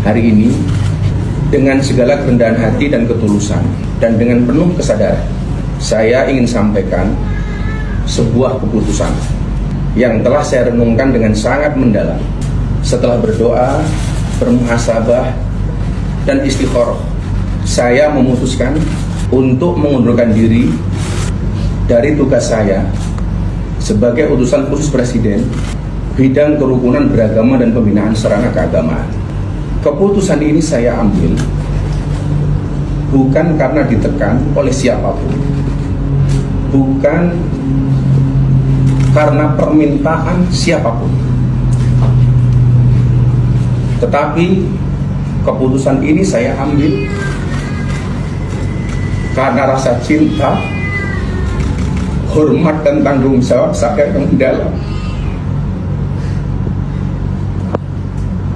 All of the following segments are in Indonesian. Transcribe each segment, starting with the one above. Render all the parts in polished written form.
Hari ini, dengan segala kerendahan hati dan ketulusan, dan dengan penuh kesadaran, saya ingin sampaikan sebuah keputusan yang telah saya renungkan dengan sangat mendalam. Setelah berdoa, bermuhasabah, dan istikharah, saya memutuskan untuk mengundurkan diri dari tugas saya sebagai utusan khusus Presiden bidang kerukunan beragama dan pembinaan sarana keagamaan. Keputusan ini saya ambil bukan karena ditekan oleh siapapun, bukan karena permintaan siapapun, tetapi keputusan ini saya ambil karena rasa cinta, hormat, dan tanggung jawab saya yang mendalam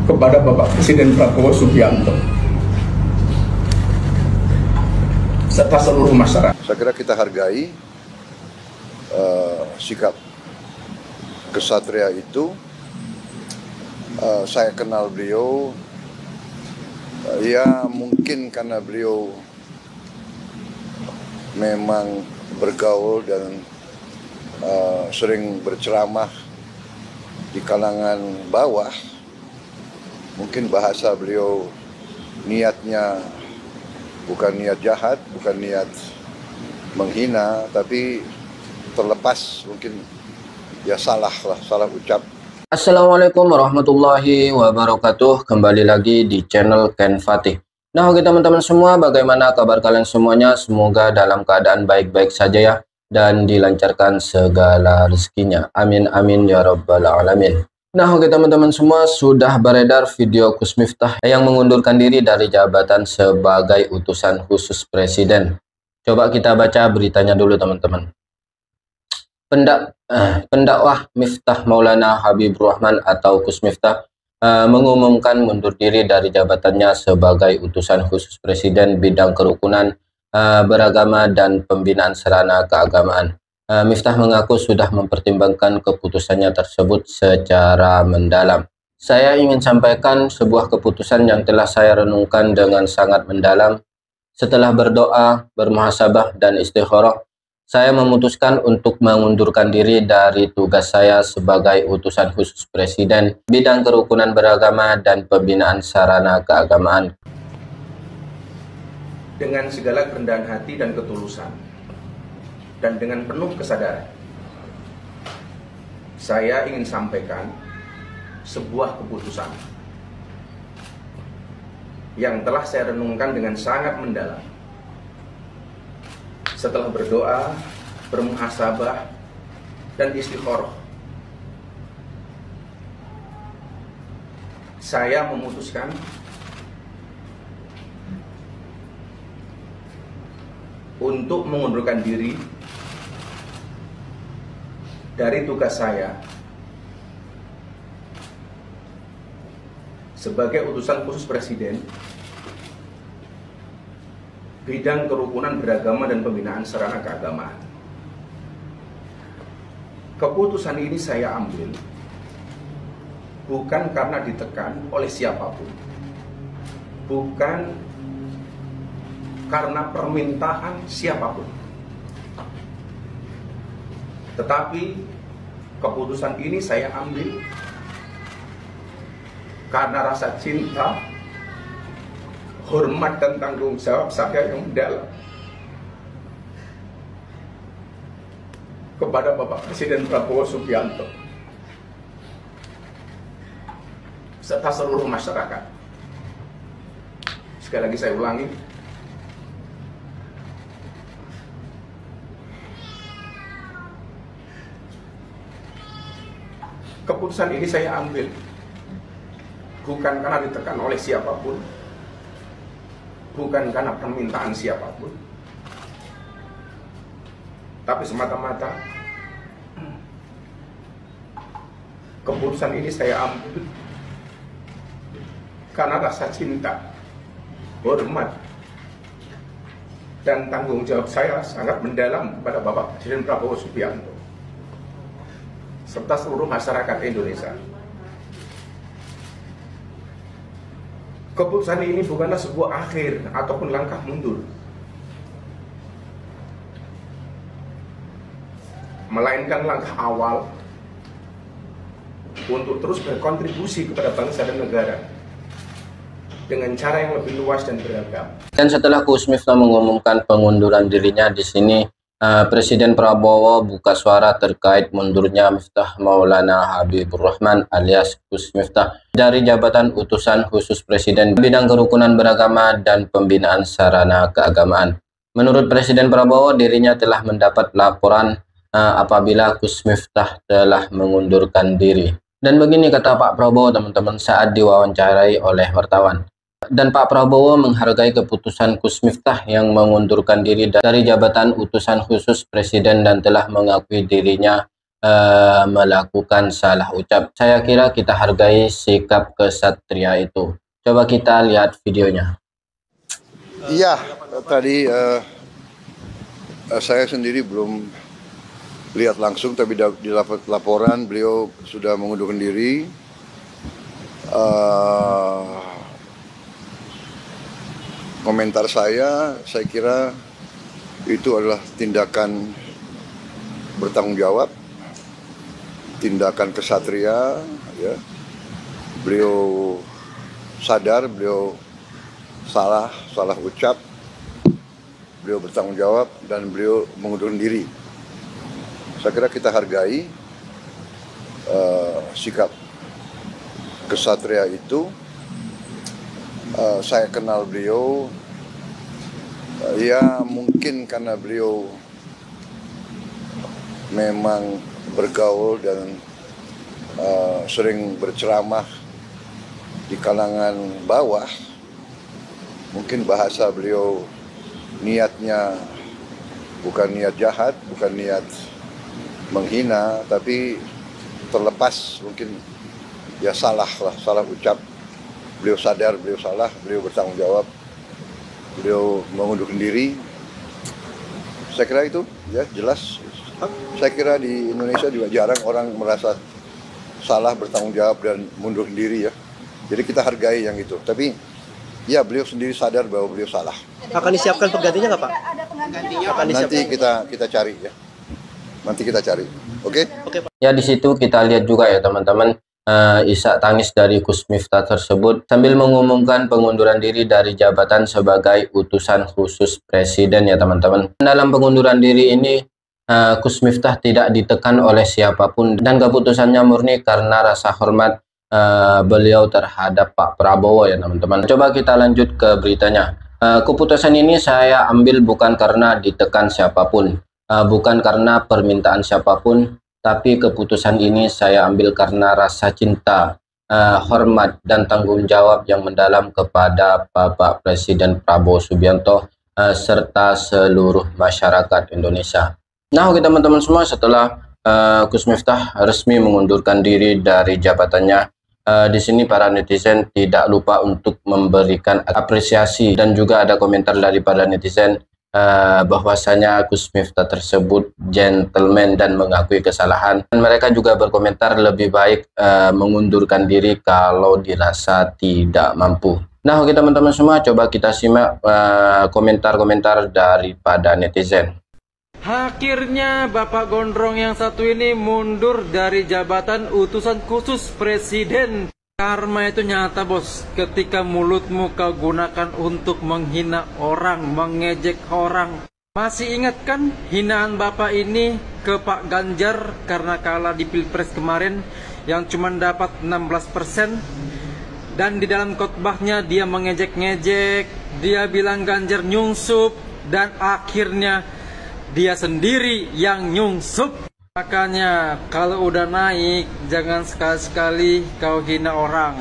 kepada Bapak Presiden Prabowo Subianto serta seluruh masyarakat. Saya kira kita hargai sikap kesatria itu. Saya kenal beliau, ya mungkin karena beliau memang bergaul dan sering berceramah di kalangan bawah. Mungkin bahasa beliau niatnya bukan niat jahat, bukan niat menghina, tapi terlepas mungkin ya salah ucap. Assalamualaikum warahmatullahi wabarakatuh. Kembali lagi di channel Ken Fatih. Nah, oke teman-teman semua, bagaimana kabar kalian semuanya? Semoga dalam keadaan baik-baik saja ya, dan dilancarkan segala rezekinya. Amin amin ya rabbal alamin. Nah, oke teman-teman semua, sudah beredar video Gus Miftah yang mengundurkan diri dari jabatan sebagai utusan khusus Presiden. Coba kita baca beritanya dulu teman-teman. Pendakwah Miftah Maulana Habibur Rahman atau Gus Miftah mengumumkan mundur diri dari jabatannya sebagai utusan khusus Presiden bidang kerukunan beragama dan pembinaan sarana keagamaan. Miftah mengaku sudah mempertimbangkan keputusannya tersebut secara mendalam. Saya ingin sampaikan sebuah keputusan yang telah saya renungkan dengan sangat mendalam. Setelah berdoa, bermuhasabah, dan istikharah, saya memutuskan untuk mengundurkan diri dari tugas saya sebagai utusan khusus Presiden bidang kerukunan beragama dan pembinaan sarana keagamaan. Dengan segala kerendahan hati dan ketulusan, dan dengan penuh kesadaran, saya ingin sampaikan sebuah keputusan yang telah saya renungkan dengan sangat mendalam. Setelah berdoa, bermuhasabah, dan istikharah, saya memutuskan untuk mengundurkan diri dari tugas saya sebagai utusan khusus Presiden bidang kerukunan beragama dan pembinaan sarana keagamaan. Keputusan ini saya ambil bukan karena ditekan oleh siapapun, bukan karena permintaan siapapun, tetapi keputusan ini saya ambil karena rasa cinta, hormat, dan tanggung jawab saya yang mendalam kepada Bapak Presiden Prabowo Subianto serta seluruh masyarakat. Sekali lagi saya ulangi, keputusan ini saya ambil bukan karena ditekan oleh siapapun, bukan karena permintaan siapapun, tapi semata-mata keputusan ini saya ambil karena rasa cinta, hormat, dan tanggung jawab saya sangat mendalam kepada Bapak Presiden Prabowo Subianto serta seluruh masyarakat Indonesia. Keputusan ini bukanlah sebuah akhir ataupun langkah mundur, melainkan langkah awal untuk terus berkontribusi kepada bangsa dan negara dengan cara yang lebih luas dan beragam. Dan setelah Gus Miftah mengumumkan pengunduran dirinya, di sini Presiden Prabowo buka suara terkait mundurnya Miftah Maulana Habibur Rahman alias Gus Miftah dari jabatan utusan khusus Presiden bidang kerukunan beragama dan pembinaan sarana keagamaan. Menurut Presiden Prabowo, dirinya telah mendapat laporan apabila Gus Miftah telah mengundurkan diri. Dan begini kata Pak Prabowo, teman-teman, saat diwawancarai oleh wartawan. Dan Pak Prabowo menghargai keputusan Gus Miftah yang mengundurkan diri dari jabatan utusan khusus Presiden dan telah mengakui dirinya melakukan salah ucap. Saya kira kita hargai sikap kesatria itu. Coba kita lihat videonya. Iya, tadi saya sendiri belum lihat langsung, tapi di laporan beliau sudah mengundurkan diri. Komentar saya kira itu adalah tindakan bertanggung jawab, tindakan kesatria, ya. Beliau sadar, beliau salah ucap, beliau bertanggung jawab dan beliau mengundurkan diri. Saya kira kita hargai sikap kesatria itu. Saya kenal beliau, ya mungkin karena beliau memang bergaul dan sering berceramah di kalangan bawah. Mungkin bahasa beliau niatnya bukan niat jahat, bukan niat menghina, tapi terlepas mungkin ya salah ucap. Beliau sadar, beliau salah, beliau bertanggung jawab, beliau mengundurkan diri. Saya kira itu ya jelas. Saya kira di Indonesia juga jarang orang merasa salah, bertanggung jawab dan mundurkan diri ya. Jadi kita hargai yang itu. Tapi ya beliau sendiri sadar bahwa beliau salah. Akan disiapkan penggantinya nggak Pak? Nanti kita cari ya. Nanti kita cari. Oke? Oke, Pak. Ya, di situ kita lihat juga ya teman-teman, isak tangis dari Gus Miftah tersebut sambil mengumumkan pengunduran diri dari jabatan sebagai utusan khusus Presiden ya teman-teman. Dalam pengunduran diri ini Gus Miftah tidak ditekan oleh siapapun dan keputusannya murni karena rasa hormat beliau terhadap Pak Prabowo ya teman-teman. Coba kita lanjut ke beritanya. Keputusan ini saya ambil bukan karena ditekan siapapun, bukan karena permintaan siapapun, tapi keputusan ini saya ambil karena rasa cinta, hormat, dan tanggung jawab yang mendalam kepada Bapak Presiden Prabowo Subianto serta seluruh masyarakat Indonesia. Nah, oke teman-teman semua, setelah Gus Miftah resmi mengundurkan diri dari jabatannya, di sini para netizen tidak lupa untuk memberikan apresiasi dan juga ada komentar dari para netizen bahwasanya Gus Miftah tersebut gentleman dan mengakui kesalahan, dan mereka juga berkomentar lebih baik mengundurkan diri kalau dirasa tidak mampu. Nah, oke teman-teman semua, coba kita simak komentar-komentar daripada netizen. Akhirnya Bapak Gondrong yang satu ini mundur dari jabatan utusan khusus Presiden. Karma itu nyata bos, ketika mulutmu kau gunakan untuk menghina orang, mengejek orang. Masih ingat kan hinaan Bapak ini ke Pak Ganjar karena kalah di Pilpres kemarin yang cuma dapat 16%? Dan di dalam khotbahnya dia mengejek-ngejek, dia bilang Ganjar nyungsup, dan akhirnya dia sendiri yang nyungsup. Makanya kalau udah naik, jangan sekali-sekali kau hina orang,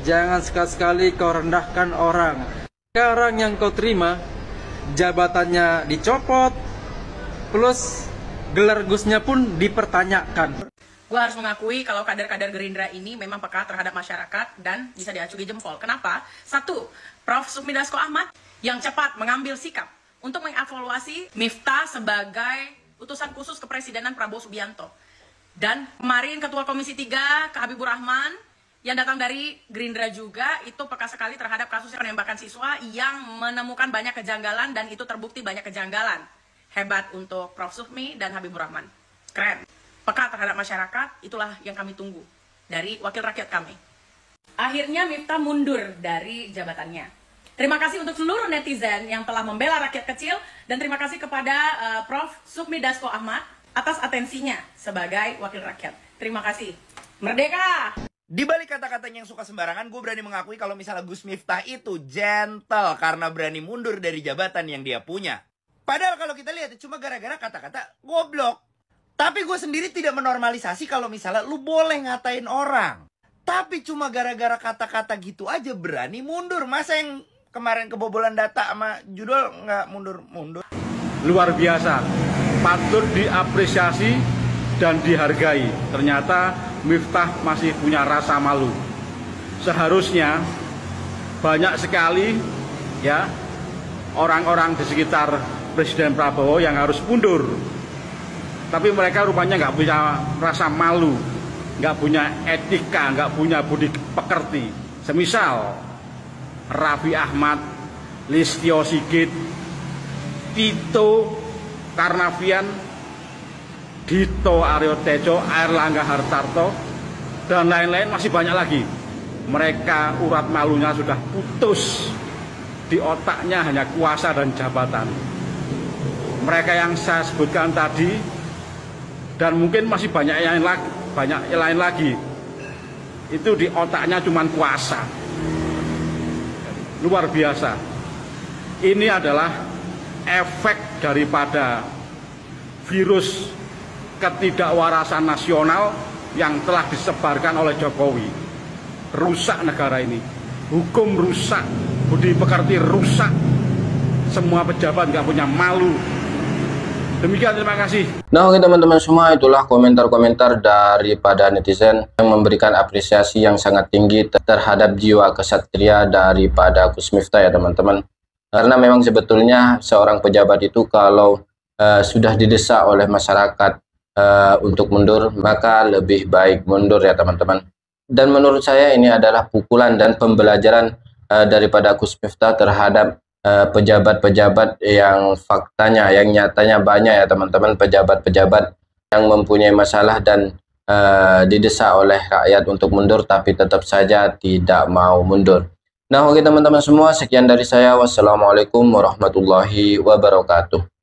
jangan sekali-sekali kau rendahkan orang. Sekarang yang kau terima, jabatannya dicopot, plus gelar Gusnya pun dipertanyakan. Gue harus mengakui kalau kader-kader Gerindra ini memang peka terhadap masyarakat dan bisa diacungi jempol. Kenapa? Satu, Prof. Sukmi Dasko Ahmad yang cepat mengambil sikap untuk mengevaluasi Miftah sebagai utusan khusus kepresidenan Prabowo Subianto. Dan kemarin Ketua Komisi 3 Kak Habibur Rahman yang datang dari Gerindra juga itu peka sekali terhadap kasus penembakan siswa yang menemukan banyak kejanggalan dan itu terbukti banyak kejanggalan. Hebat untuk Prof. Sufmi dan Habibur Rahman. Keren. Peka terhadap masyarakat, itulah yang kami tunggu dari wakil rakyat kami. Akhirnya Miftah mundur dari jabatannya. Terima kasih untuk seluruh netizen yang telah membela rakyat kecil dan terima kasih kepada Prof. Sufmi Dasko Ahmad atas atensinya sebagai wakil rakyat. Terima kasih. Merdeka! Di balik kata-katanya yang suka sembarangan, gue berani mengakui kalau misalnya Gus Miftah itu gentle karena berani mundur dari jabatan yang dia punya. Padahal kalau kita lihat cuma gara-gara kata-kata goblok. Tapi gue sendiri tidak menormalisasi kalau misalnya lu boleh ngatain orang. Tapi cuma gara-gara kata-kata gitu aja berani mundur. Masa yang kemarin kebobolan data sama judul nggak mundur-mundur? Luar biasa, patut diapresiasi dan dihargai. Ternyata Miftah masih punya rasa malu. Seharusnya banyak sekali ya orang-orang di sekitar Presiden Prabowo yang harus mundur. Tapi mereka rupanya nggak punya rasa malu, nggak punya etika, nggak punya budi pekerti. Semisal Raffi Ahmad, Listio Sigit, Tito Karnavian, Dito Aryo Tejo, Airlangga Hartarto, dan lain-lain masih banyak lagi. Mereka urat malunya sudah putus. Di otaknya hanya kuasa dan jabatan. Mereka yang saya sebutkan tadi, dan mungkin masih banyak yang lain lagi, itu di otaknya cuma kuasa. Luar biasa. Ini adalah efek daripada virus ketidakwarasan nasional yang telah disebarkan oleh Jokowi. Rusak negara ini, hukum rusak, budi pekerti rusak, semua pejabat nggak punya malu. Demikian, terima kasih. Nah, oke teman-teman semua, itulah komentar-komentar daripada netizen yang memberikan apresiasi yang sangat tinggi terhadap jiwa kesatria daripada Gus Miftah ya teman-teman. Karena memang sebetulnya seorang pejabat itu kalau sudah didesak oleh masyarakat untuk mundur, maka lebih baik mundur ya teman-teman. Dan menurut saya ini adalah pukulan dan pembelajaran daripada Gus Miftah terhadap pejabat-pejabat yang faktanya, yang nyatanya banyak ya teman-teman, pejabat-pejabat yang mempunyai masalah dan didesak oleh rakyat untuk mundur tapi tetap saja tidak mau mundur. Nah, oke teman-teman semua, sekian dari saya. Wassalamualaikum warahmatullahi wabarakatuh.